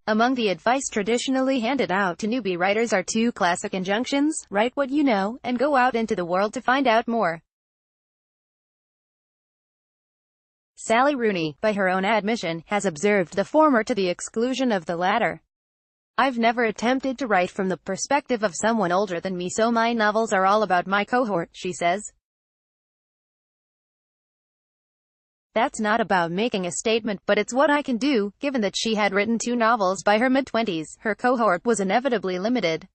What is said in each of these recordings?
Among the advice traditionally handed out to newbie writers are two classic injunctions: write what you know, and go out into the world to find out more. Sally Rooney, by her own admission, has observed the former to the exclusion of the latter. "I've never attempted to write from the perspective of someone older than me, so my novels are all about my cohort," she says. "That's not about making a statement, but it's what I can do." Given that she had written 2 novels by her mid-20s, her cohort was inevitably limited.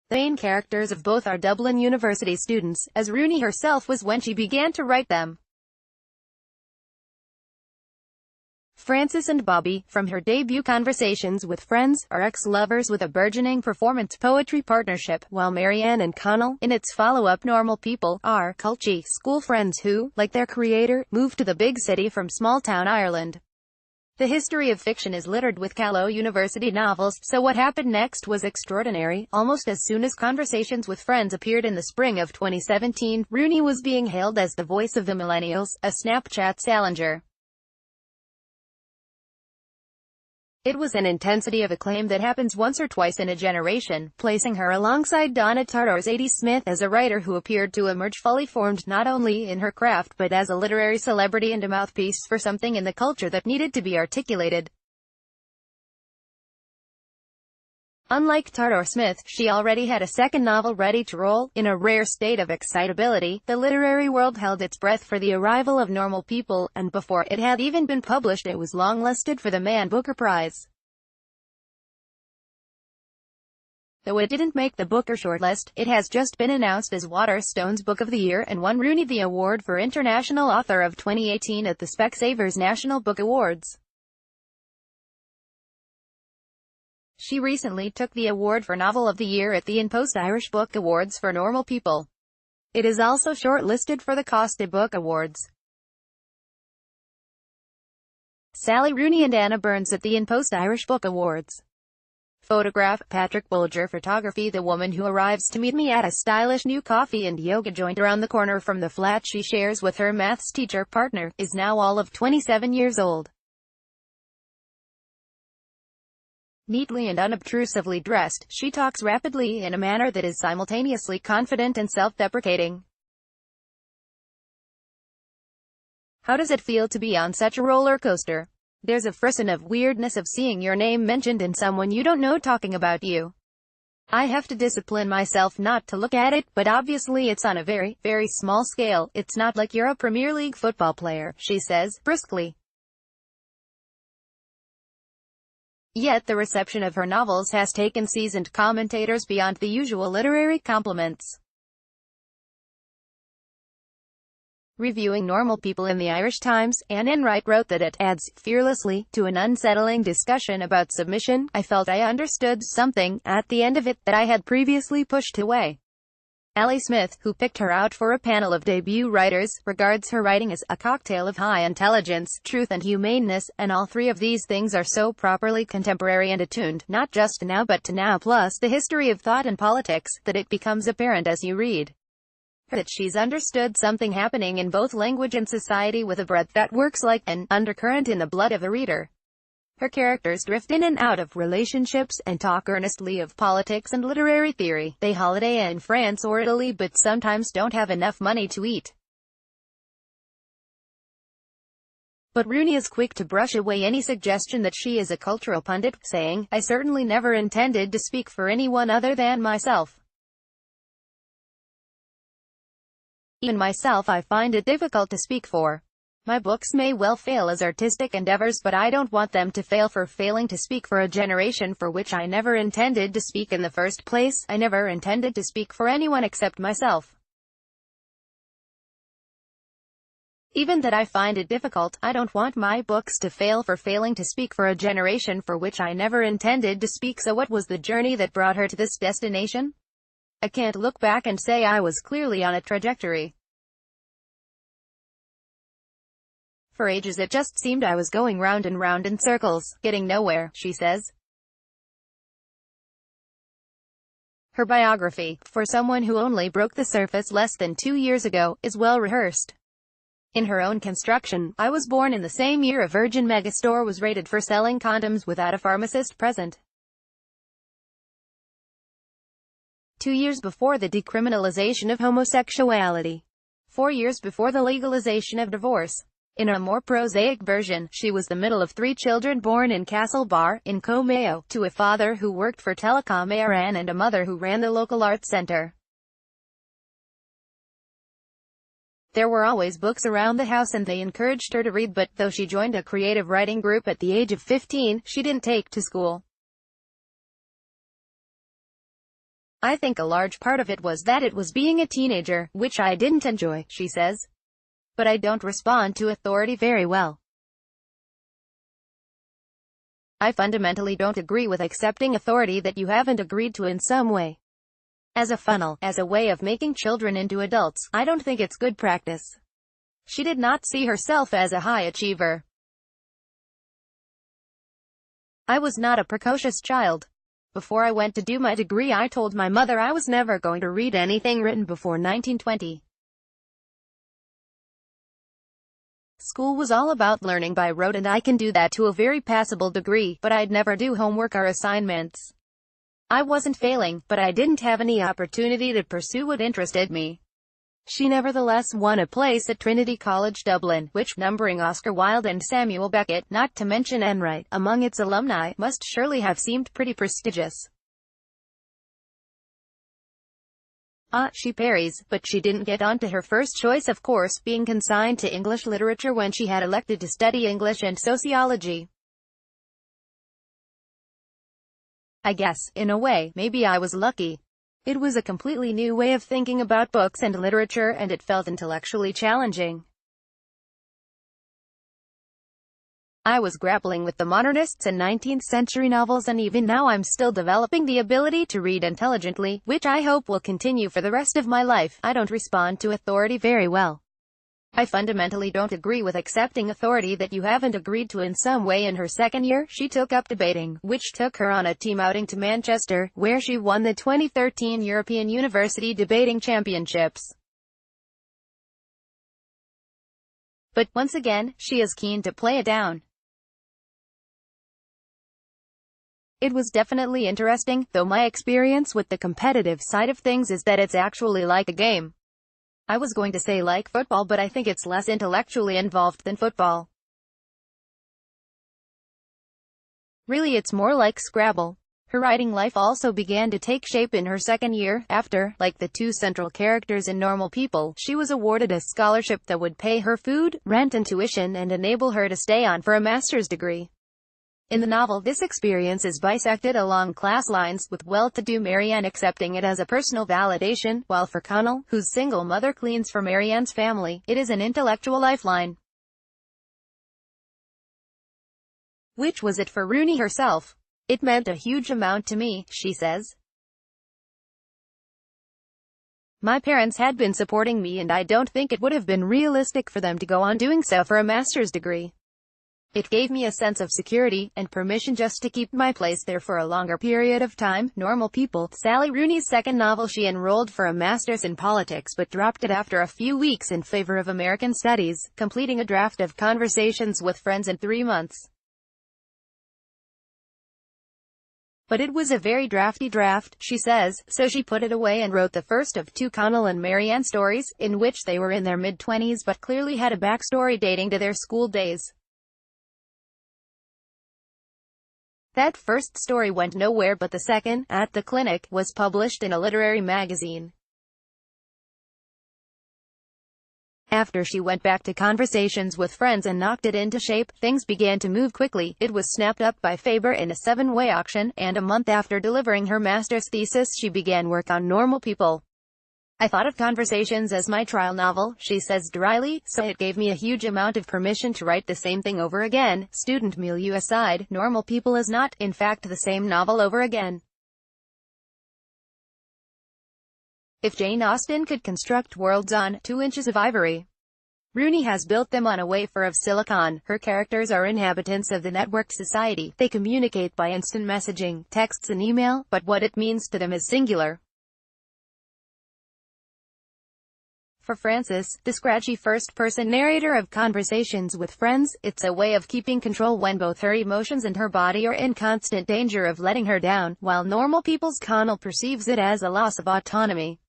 The main characters of both are Dublin University students, as Rooney herself was when she began to write them. Frances and Bobby, from her debut Conversations with Friends, are ex-lovers with a burgeoning performance poetry partnership, while Marianne and Connell, in its follow-up Normal People, are culty school friends who, like their creator, moved to the big city from small-town Ireland. The history of fiction is littered with Callow University novels, so what happened next was extraordinary. Almost as soon as Conversations with Friends appeared in the spring of 2017, Rooney was being hailed as the voice of the millennials, a Snapchat challenger. It was an intensity of acclaim that happens once or twice in a generation, placing her alongside Donna Tartt's Zadie Smith as a writer who appeared to emerge fully formed not only in her craft but as a literary celebrity and a mouthpiece for something in the culture that needed to be articulated. Unlike Tartt-Smith, she already had a second novel ready to roll. In a rare state of excitability, the literary world held its breath for the arrival of Normal People, and before it had even been published it was longlisted for the Man Booker Prize. Though it didn't make the Booker shortlist, it has just been announced as Waterstone's Book of the Year and won Rooney the award for International Author of 2018 at the Specsavers National Book Awards. She recently took the award for Novel of the Year at the InPost Irish Book Awards for Normal People. It is also shortlisted for the Costa Book Awards. Sally Rooney and Anna Burns at the InPost Irish Book Awards. Photograph, Patrick Bolger. Photography. The woman who arrives to meet me at a stylish new coffee and yoga joint around the corner from the flat she shares with her maths teacher partner, is now all of 27 years old. Neatly and unobtrusively dressed, she talks rapidly in a manner that is simultaneously confident and self-deprecating. How does it feel to be on such a roller coaster? There's a frisson of weirdness of seeing your name mentioned and someone you don't know talking about you. I have to discipline myself not to look at it, but obviously it's on a very, very small scale. It's not like you're a Premier League football player, she says, briskly. Yet the reception of her novels has taken seasoned commentators beyond the usual literary compliments. Reviewing Normal People in the Irish Times, Anne Enright wrote that it adds fearlessly to an unsettling discussion about submission. I felt I understood something at the end of it that I had previously pushed away. Ali Smith, who picked her out for a panel of debut writers, regards her writing as a cocktail of high intelligence, truth and humaneness, and all three of these things are so properly contemporary and attuned, not just to now but to now plus the history of thought and politics, that it becomes apparent as you read that she's understood something happening in both language and society with a breadth that works like an undercurrent in the blood of the reader. Her characters drift in and out of relationships, and talk earnestly of politics and literary theory. They holiday in France or Italy but sometimes don't have enough money to eat. But Rooney is quick to brush away any suggestion that she is a cultural pundit, saying, "I certainly never intended to speak for anyone other than myself. Even myself I find it difficult to speak for. My books may well fail as artistic endeavors, but I don't want them to fail for failing to speak for a generation for which I never intended to speak in the first place. I never intended to speak for anyone except myself. Even that I find it difficult. I don't want my books to fail for failing to speak for a generation for which I never intended to speak." So what was the journey that brought her to this destination? I can't look back and say I was clearly on a trajectory. For ages it just seemed I was going round and round in circles, getting nowhere, she says. Her biography, for someone who only broke the surface less than 2 years ago, is well rehearsed. In her own construction, I was born in the same year a Virgin megastore was raided for selling condoms without a pharmacist present. 2 years before the decriminalization of homosexuality. 4 years before the legalization of divorce. In a more prosaic version, she was the middle of 3 children born in Castlebar, in Comayo, to a father who worked for Telecom Aran and a mother who ran the local arts center. There were always books around the house and they encouraged her to read, but though she joined a creative writing group at the age of 15, she didn't take to school. I think a large part of it was that it was being a teenager, which I didn't enjoy, she says. But I don't respond to authority very well. I fundamentally don't agree with accepting authority that you haven't agreed to in some way. As a funnel, as a way of making children into adults, I don't think it's good practice. She did not see herself as a high achiever. I was not a precocious child. Before I went to do my degree, I told my mother I was never going to read anything written before 1920. School was all about learning by rote, and I can do that to a very passable degree, but I'd never do homework or assignments. I wasn't failing, but I didn't have any opportunity to pursue what interested me. She nevertheless won a place at Trinity College Dublin, which, numbering Oscar Wilde and Samuel Beckett, not to mention Enright, among its alumni, must surely have seemed pretty prestigious. She parries, but she didn't get on to her first choice, of course, being consigned to English literature when she had elected to study English and sociology. I guess, in a way, maybe I was lucky. It was a completely new way of thinking about books and literature, and it felt intellectually challenging. I was grappling with the modernists and 19th-century novels, and even now I'm still developing the ability to read intelligently, which I hope will continue for the rest of my life. I don't respond to authority very well. I fundamentally don't agree with accepting authority that you haven't agreed to in some way. In her second year, she took up debating, which took her on a team outing to Manchester, where she won the 2013 European University Debating Championships. But, once again, she is keen to play it down. It was definitely interesting, though my experience with the competitive side of things is that it's actually like a game. I was going to say like football, but I think it's less intellectually involved than football. Really, it's more like Scrabble. Her writing life also began to take shape in her second year, after, like the 2 central characters in Normal People, she was awarded a scholarship that would pay her food, rent and tuition and enable her to stay on for a master's degree. In the novel, this experience is bisected along class lines, with well-to-do Marianne accepting it as a personal validation, while for Connell, whose single mother cleans for Marianne's family, it is an intellectual lifeline. Which was it for Rooney herself? It meant a huge amount to me, she says. My parents had been supporting me, and I don't think it would have been realistic for them to go on doing so for a master's degree. It gave me a sense of security, and permission just to keep my place there for a longer period of time. Normal People, Sally Rooney's second novel. She enrolled for a master's in politics but dropped it after a few weeks in favor of American studies, completing a draft of Conversations with Friends in 3 months. But it was a very drafty draft, she says, so she put it away and wrote the first of 2 Connell and Marianne stories, in which they were in their mid-20s but clearly had a backstory dating to their school days. That first story went nowhere, but the second, At the Clinic, was published in a literary magazine. After she went back to Conversations with Friends and knocked it into shape, things began to move quickly. It was snapped up by Faber in a 7-way auction, and a month after delivering her master's thesis, she began work on Normal People. I thought of Conversations as my trial novel, she says dryly, so it gave me a huge amount of permission to write the same thing over again. Student milieu aside, Normal People is not, in fact, the same novel over again. If Jane Austen could construct worlds on 2 inches of ivory, Rooney has built them on a wafer of silicon. Her characters are inhabitants of the networked society. They communicate by instant messaging, texts and email, but what it means to them is singular. For Frances, the scratchy first-person narrator of conversations with friends, it's a way of keeping control when both her emotions and her body are in constant danger of letting her down, while normal people's Connell perceives it as a loss of autonomy.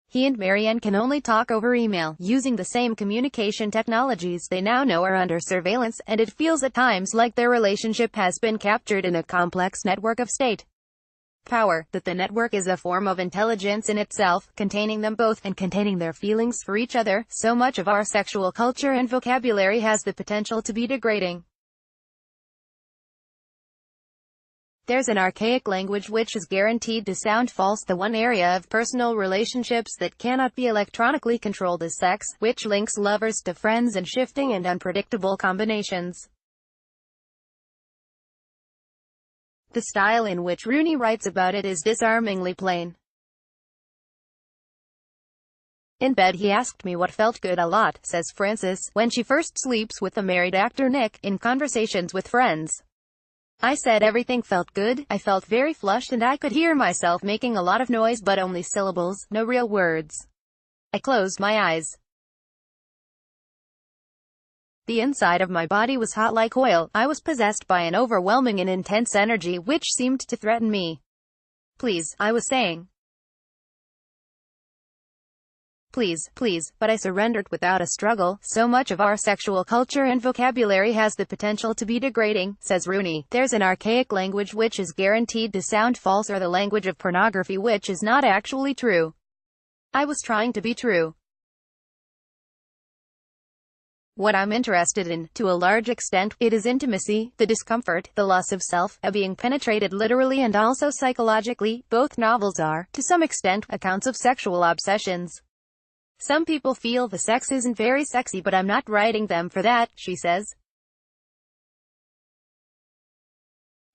He and Marianne can only talk over email, using the same communication technologies they now know are under surveillance, and it feels at times like their relationship has been captured in a complex network of state power, that the network is a form of intelligence in itself, containing them both, and containing their feelings for each other. So much of our sexual culture and vocabulary has the potential to be degrading. There's an archaic language which is guaranteed to sound false. The one area of personal relationships that cannot be electronically controlled is sex, which links lovers to friends in shifting and unpredictable combinations. The style in which Rooney writes about it is disarmingly plain. In bed he asked me what felt good a lot, says Frances, when she first sleeps with the married actor Nick, in conversations with friends. I said everything felt good, I felt very flushed and I could hear myself making a lot of noise but only syllables, no real words. I closed my eyes. The inside of my body was hot like oil. I was possessed by an overwhelming and intense energy which seemed to threaten me. Please, I was saying. Please, please, but I surrendered without a struggle. So much of our sexual culture and vocabulary has the potential to be degrading, says Rooney. There's an archaic language which is guaranteed to sound false, or the language of pornography which is not actually true. I was trying to be true. What I'm interested in, to a large extent, it is intimacy, the discomfort, the loss of self, a being penetrated literally and also psychologically. Both novels are, to some extent, accounts of sexual obsessions. Some people feel the sex isn't very sexy, but I'm not writing them for that, she says.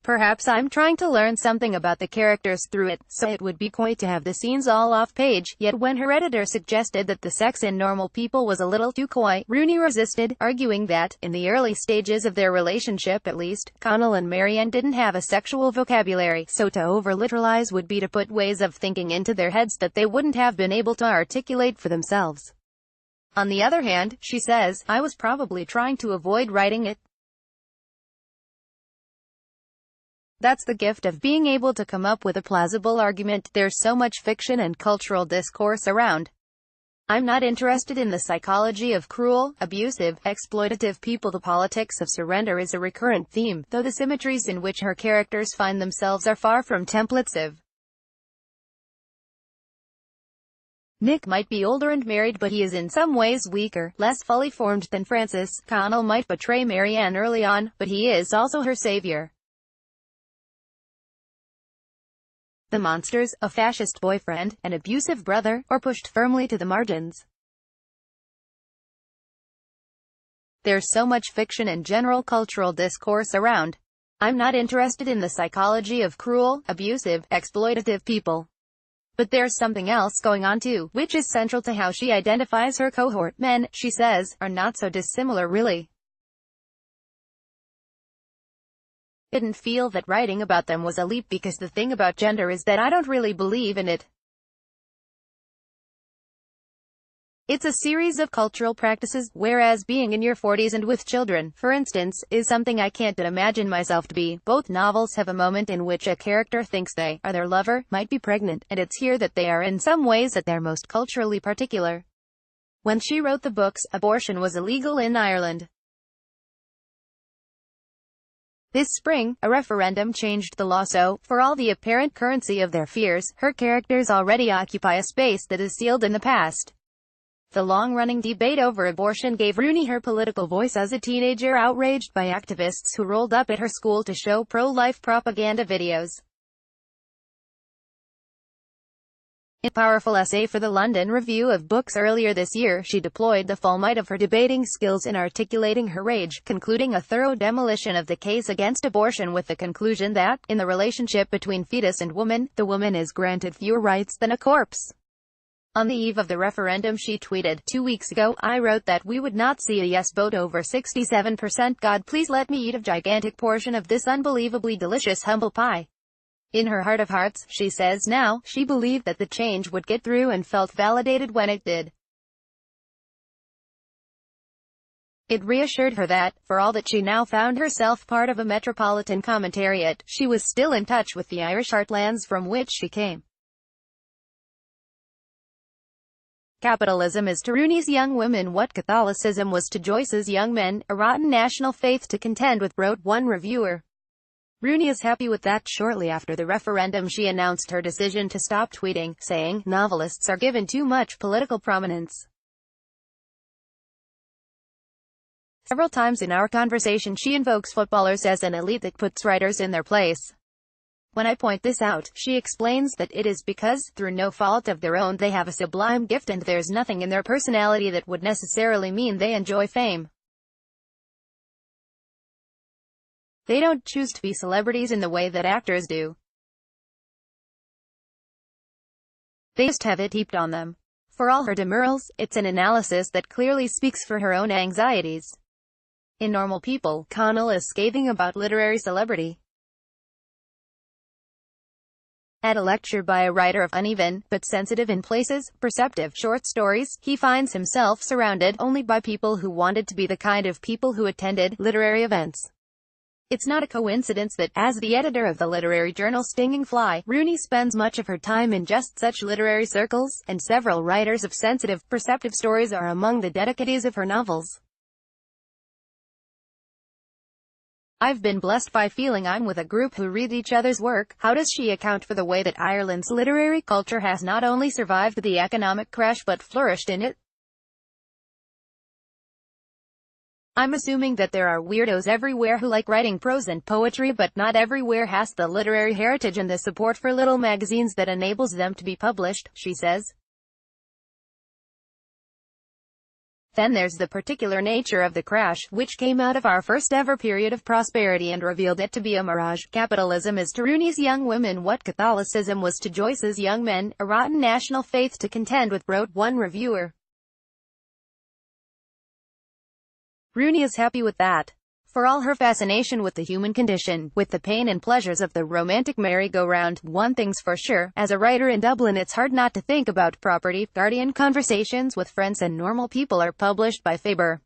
Perhaps I'm trying to learn something about the characters through it, so it would be coy to have the scenes all off-page. Yet when her editor suggested that the sex in Normal People was a little too coy, Rooney resisted, arguing that, in the early stages of their relationship at least, Connell and Marianne didn't have a sexual vocabulary, so to over-literalize would be to put ways of thinking into their heads that they wouldn't have been able to articulate for themselves. On the other hand, she says, I was probably trying to avoid writing it. That's the gift of being able to come up with a plausible argument. There's so much fiction and cultural discourse around. I'm not interested in the psychology of cruel, abusive, exploitative people. The politics of surrender is a recurrent theme, though the symmetries in which her characters find themselves are far from templates of. Nick might be older and married, but he is in some ways weaker, less fully formed than Frances. Connell might betray Marianne early on, but he is also her savior. The monsters, a fascist boyfriend, an abusive brother, are pushed firmly to the margins. There's so much fiction and general cultural discourse around. I'm not interested in the psychology of cruel, abusive, exploitative people. But there's something else going on too, which is central to how she identifies her cohort. Men, she says, are not so dissimilar really. Didn't feel that writing about them was a leap, because the thing about gender is that I don't really believe in it. It's a series of cultural practices, whereas being in your 40s and with children, for instance, is something I can't imagine myself to be. Both novels have a moment in which a character thinks they, or their lover, might be pregnant, and it's here that they are in some ways at their most culturally particular. When she wrote the books, abortion was illegal in Ireland. This spring, a referendum changed the law so, for all the apparent currency of their fears, her characters already occupy a space that is sealed in the past. The long-running debate over abortion gave Rooney her political voice as a teenager, outraged by activists who rolled up at her school to show pro-life propaganda videos. In a powerful essay for the London Review of Books earlier this year, she deployed the full might of her debating skills in articulating her rage, concluding a thorough demolition of the case against abortion with the conclusion that, in the relationship between fetus and woman, the woman is granted fewer rights than a corpse. On the eve of the referendum she tweeted, 2 weeks ago, I wrote that we would not see a yes vote over 67%. God, please let me eat a gigantic portion of this unbelievably delicious humble pie. In her heart of hearts, she says now, she believed that the change would get through and felt validated when it did. It reassured her that, for all that she now found herself part of a metropolitan commentariat, she was still in touch with the Irish heartlands from which she came. Capitalism is to Rooney's young women what Catholicism was to Joyce's young men, a rotten national faith to contend with, wrote one reviewer. Rooney is happy with that. Shortly after the referendum she announced her decision to stop tweeting, saying, "Novelists are given too much political prominence." Several times in our conversation she invokes footballers as an elite that puts writers in their place. When I point this out, she explains that it is because, through no fault of their own, they have a sublime gift and there's nothing in their personality that would necessarily mean they enjoy fame. They don't choose to be celebrities in the way that actors do. They just have it heaped on them. For all her demurrals, it's an analysis that clearly speaks for her own anxieties. In Normal People, Connell is scathing about literary celebrity. At a lecture by a writer of uneven, but sensitive in places, perceptive short stories, he finds himself surrounded only by people who wanted to be the kind of people who attended literary events. It's not a coincidence that, as the editor of the literary journal Stinging Fly, Rooney spends much of her time in just such literary circles, and several writers of sensitive, perceptive stories are among the dedicatees of her novels. I've been blessed by feeling I'm with a group who read each other's work. How does she account for the way that Ireland's literary culture has not only survived the economic crash but flourished in it? I'm assuming that there are weirdos everywhere who like writing prose and poetry, but not everywhere has the literary heritage and the support for little magazines that enables them to be published, she says. Then there's the particular nature of the crash, which came out of our first ever period of prosperity and revealed it to be a mirage. Capitalism is to Rooney's young women what Catholicism was to Joyce's young men, a rotten national faith to contend with, wrote one reviewer. Rooney is happy with that. For all her fascination with the human condition, with the pain and pleasures of the romantic merry-go-round, one thing's for sure, as a writer in Dublin it's hard not to think about property. Guardian Conversations with Friends and Normal People are published by Faber.